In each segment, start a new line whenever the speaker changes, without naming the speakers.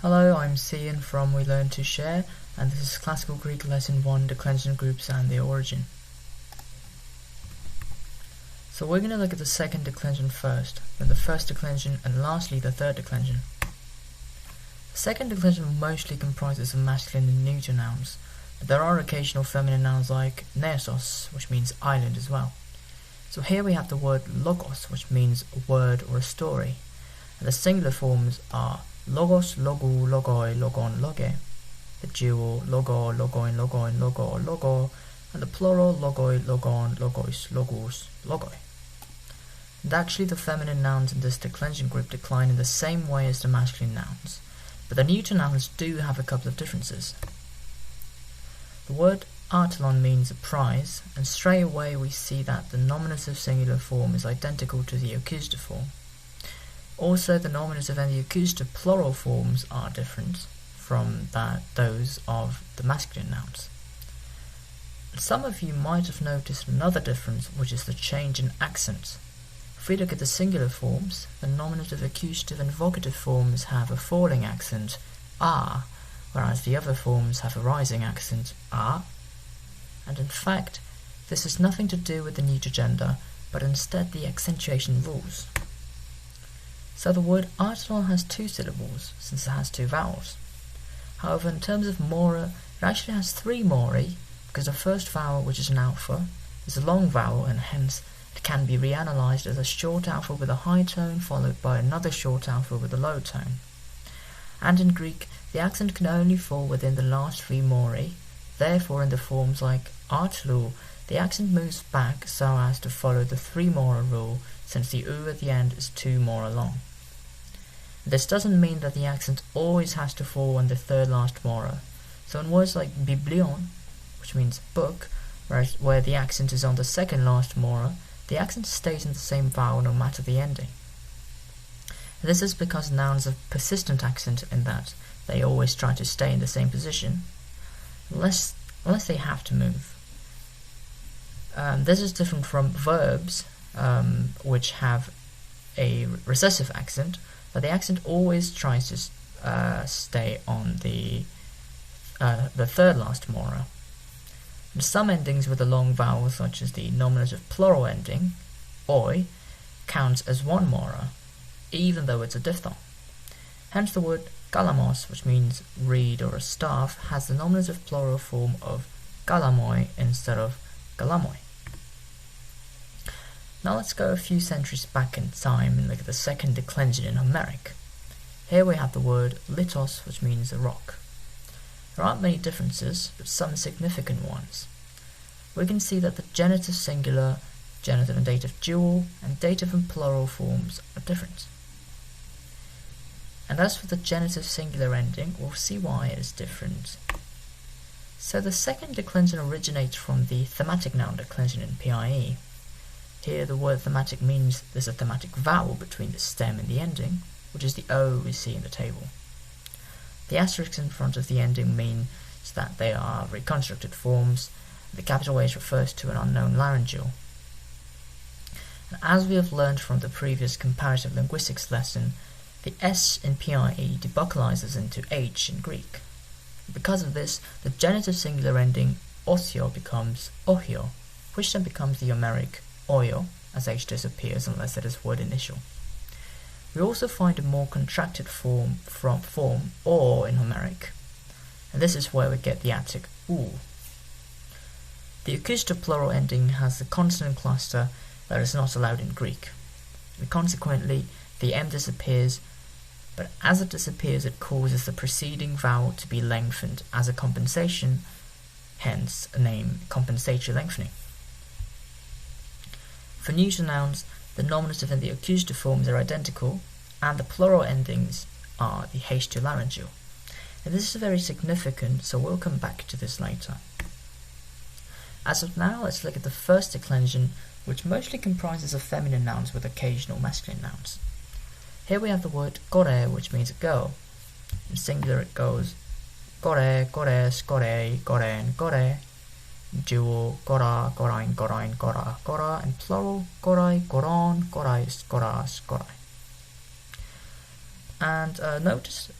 Hello, I'm See Eun from We Learn to Share, and this is Classical Greek Lesson 1, Declension Groups and the Origin. So we're going to look at the second declension first, then the first declension, and lastly the third declension. The second declension mostly comprises of masculine and neuter nouns, but there are occasional feminine nouns like nesos, which means island as well. So here we have the word logos, which means a word or a story, and the singular forms are logos, logu, logoi, logon, loge, the dual logo, logoin, logoin, logo, logo, and the plural logoi, logon, logos, logus, logoi. And actually the feminine nouns in this declension group decline in the same way as the masculine nouns, but the neuter nouns do have a couple of differences. The word artelon means a prize, and straight away we see that the nominative singular form is identical to the accusative form. Also, the nominative and the accusative plural forms are different from those of the masculine nouns. Some of you might have noticed another difference, which is the change in accent. If we look at the singular forms, the nominative, accusative and vocative forms have a falling accent, ah, whereas the other forms have a rising accent, ah. And in fact, this has nothing to do with the neuter gender, but instead the accentuation rules. So the word artelon has two syllables, since it has two vowels. However, in terms of mora, it actually has three mori, because the first vowel, which is an alpha, is a long vowel, and hence it can be reanalyzed as a short alpha with a high tone followed by another short alpha with a low tone. And in Greek, the accent can only fall within the last three mori. Therefore, in the forms like artlu, the accent moves back so as to follow the three mora rule, since the u at the end is two mora long. This doesn't mean that the accent always has to fall on the third last mora. So in words like biblion, which means book, where the accent is on the second last mora, the accent stays in the same vowel no matter the ending. This is because nouns have persistent accent in that they always try to stay in the same position, unless they have to move. This is different from verbs, which have a recessive accent, but the accent always tries to stay on the third last mora. And some endings with a long vowel, such as the nominative plural ending, oi, counts as one mora, even though it's a diphthong. Hence the word galamos, which means reed or a staff, has the nominative plural form of galamoi instead of galamoi. Now let's go a few centuries back in time and look at the second declension in Homeric. Here we have the word litos, which means a rock. There aren't many differences, but some significant ones. We can see that the genitive singular, genitive and dative dual, and dative and plural forms are different. And as for the genitive singular ending, we'll see why it is different. So the second declension originates from the thematic noun declension in PIE. Here the word thematic means there's a thematic vowel between the stem and the ending, which is the O we see in the table. The asterisk in front of the ending means that they are reconstructed forms. The capital H refers to an unknown laryngeal. And as we have learned from the previous comparative linguistics lesson, the S in PIE debuccalizes into H in Greek. Because of this, the genitive singular ending osio becomes ohio, which then becomes the Homeric oio, as H disappears unless it is word initial. We also find a more contracted form or in Homeric, and this is where we get the Attic oo. The accusative plural ending has a consonant cluster that is not allowed in Greek, and consequently the M disappears, but as it disappears it causes the preceding vowel to be lengthened as a compensation, hence a name compensatory lengthening. For neuter nouns, the nominative and the accusative forms are identical, and the plural endings are the H2 laryngeal. And this is very significant, so we'll come back to this later. As of now, let's look at the first declension, which mostly comprises of feminine nouns with occasional masculine nouns. Here we have the word kore, which means a girl. In singular it goes kore, kores, kore, koren, kore. Dual, kora, korain, korain, kora, kora, and plural, korai, koron, korais, koras, korai. And notice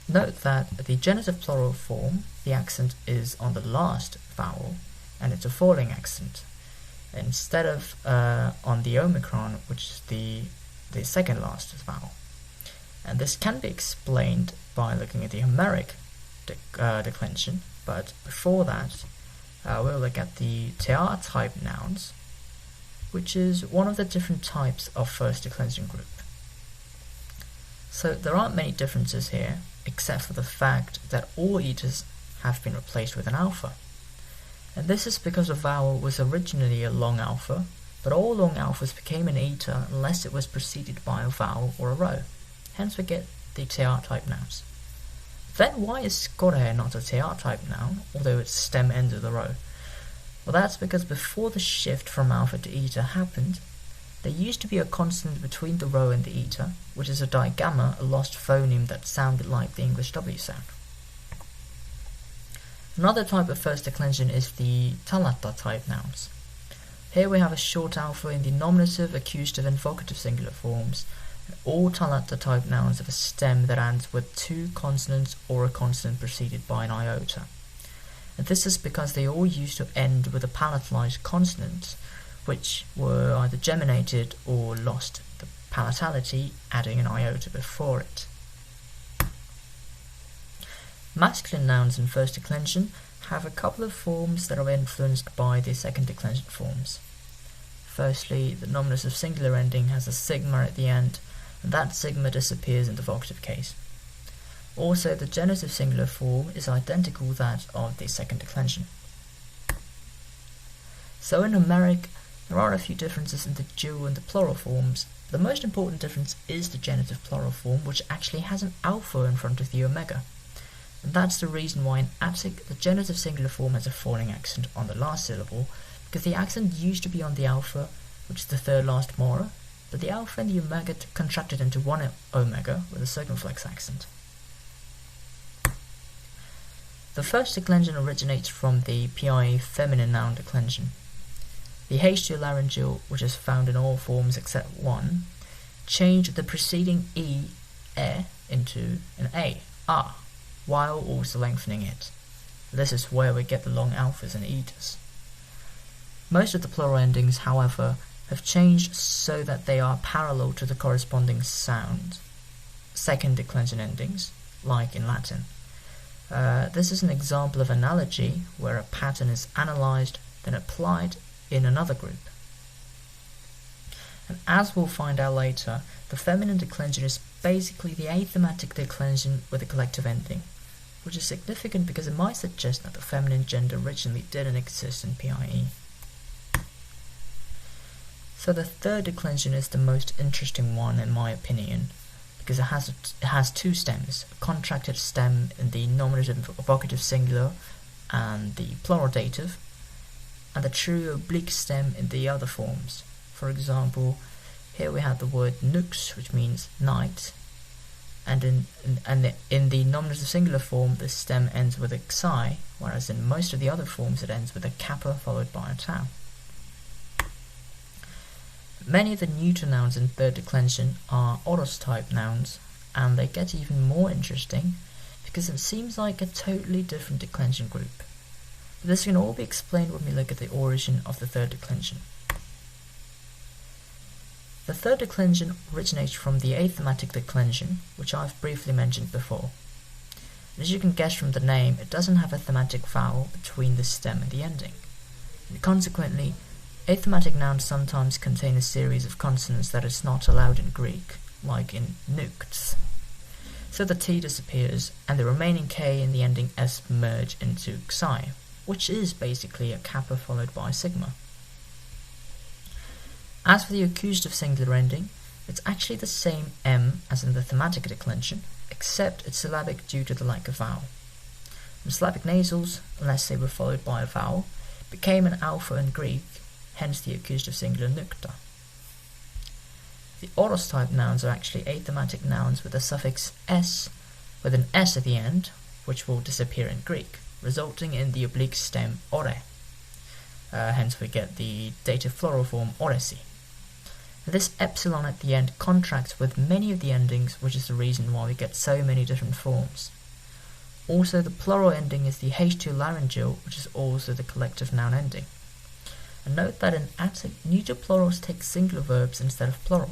Note that the genitive plural form, the accent is on the last vowel, and it's a falling accent, instead of on the omicron, which is the second last vowel. And this can be explained by looking at the Homeric declension, but before that, we'll look at the TR type nouns, which is one of the different types of first declension group. So there aren't many differences here, except for the fact that all eters have been replaced with an alpha. And this is because a vowel was originally a long alpha, but all long alphas became an eta unless it was preceded by a vowel or a row. Hence we get the TR type nouns. Then why is skore not a TR type noun, although its stem ends with a row? Well, that's because before the shift from alpha to eta happened, there used to be a consonant between the row and the eta, which is a digamma, a lost phoneme that sounded like the English W sound. Another type of first declension is the talata type nouns. Here we have a short alpha in the nominative, accusative, and vocative singular forms. All talata type nouns have a stem that ends with two consonants or a consonant preceded by an iota. And this is because they all used to end with a palatalized consonant, which were either geminated or lost the palatality, adding an iota before it. Masculine nouns in first declension have a couple of forms that are influenced by the second declension forms. Firstly, the nominative singular ending has a sigma at the end, and that sigma disappears in the vocative case. Also, the genitive singular form is identical to that of the second declension. So in Homeric, there are a few differences in the dual and the plural forms. The most important difference is the genitive plural form, which actually has an alpha in front of the omega. And that's the reason why in Attic, the genitive singular form has a falling accent on the last syllable, because the accent used to be on the alpha, which is the third last mora, but the alpha and the omega contracted into one omega with a circumflex accent. The first declension originates from the PIE feminine noun declension. The H2 laryngeal, which is found in all forms except one, changed the preceding E into an A, while also lengthening it. This is where we get the long alphas and etas. Most of the plural endings, however, have changed so that they are parallel to the corresponding sound, second declension endings, like in Latin. This is an example of analogy where a pattern is analyzed, then applied in another group. And as we'll find out later, the feminine declension is basically the athematic declension with a collective ending, which is significant because it might suggest that the feminine gender originally didn't exist in PIE. So the third declension is the most interesting one in my opinion, because it has two stems, a contracted stem in the nominative vocative singular and the plural dative, and the true oblique stem in the other forms. For example, here we have the word nux, which means night, and in the nominative singular form this stem ends with a xi, whereas in most of the other forms it ends with a kappa followed by a tau. Many of the neuter nouns in third declension are oros type nouns, and they get even more interesting because it seems like a totally different declension group. But this can all be explained when we look at the origin of the third declension. The third declension originates from the athematic declension, which I've briefly mentioned before. And as you can guess from the name, it doesn't have a thematic vowel between the stem and the ending. And consequently, athematic nouns sometimes contain a series of consonants that is not allowed in Greek, like in nukts. So the T disappears, and the remaining K and the ending S merge into xi, which is basically a kappa followed by a sigma. As for the accusative singular ending, it's actually the same M as in the thematic declension, except it's syllabic due to the lack of vowel. And syllabic nasals, unless they were followed by a vowel, became an alpha in Greek, hence the accusative singular nukta. The oros type nouns are actually athematic nouns with the suffix s, with an s at the end, which will disappear in Greek, resulting in the oblique stem ore. Hence we get the dative plural form oresi. This epsilon at the end contracts with many of the endings, which is the reason why we get so many different forms. Also, the plural ending is the H2 laryngeal, which is also the collective noun ending. And note that in Attic, neuter plurals take singular verbs instead of plural.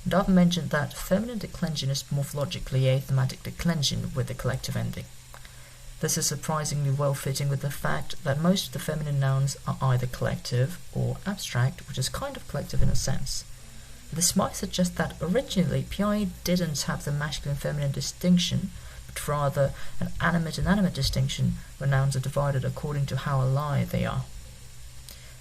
And I've mentioned that feminine declension is morphologically a thematic declension with the collective ending. This is surprisingly well fitting with the fact that most of the feminine nouns are either collective or abstract, which is kind of collective in a sense. This might suggest that originally PI didn't have the masculine-feminine distinction, but rather an animate-inanimate distinction where nouns are divided according to how alive they are.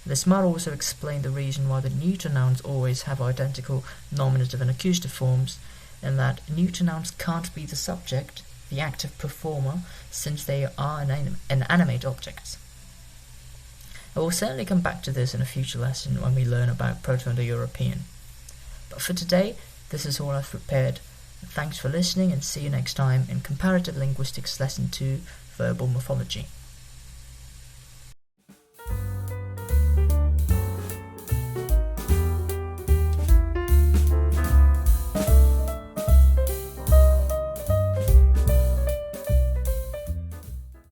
This might also explain the reason why the neuter nouns always have identical nominative and accusative forms, in that neuter nouns can't be the subject, the active performer, since they are inanimate objects. I will certainly come back to this in a future lesson when we learn about Proto-Indo-European. But for today, this is all I've prepared. Thanks for listening, and see you next time in Comparative Linguistics Lesson 2, Verbal Morphology.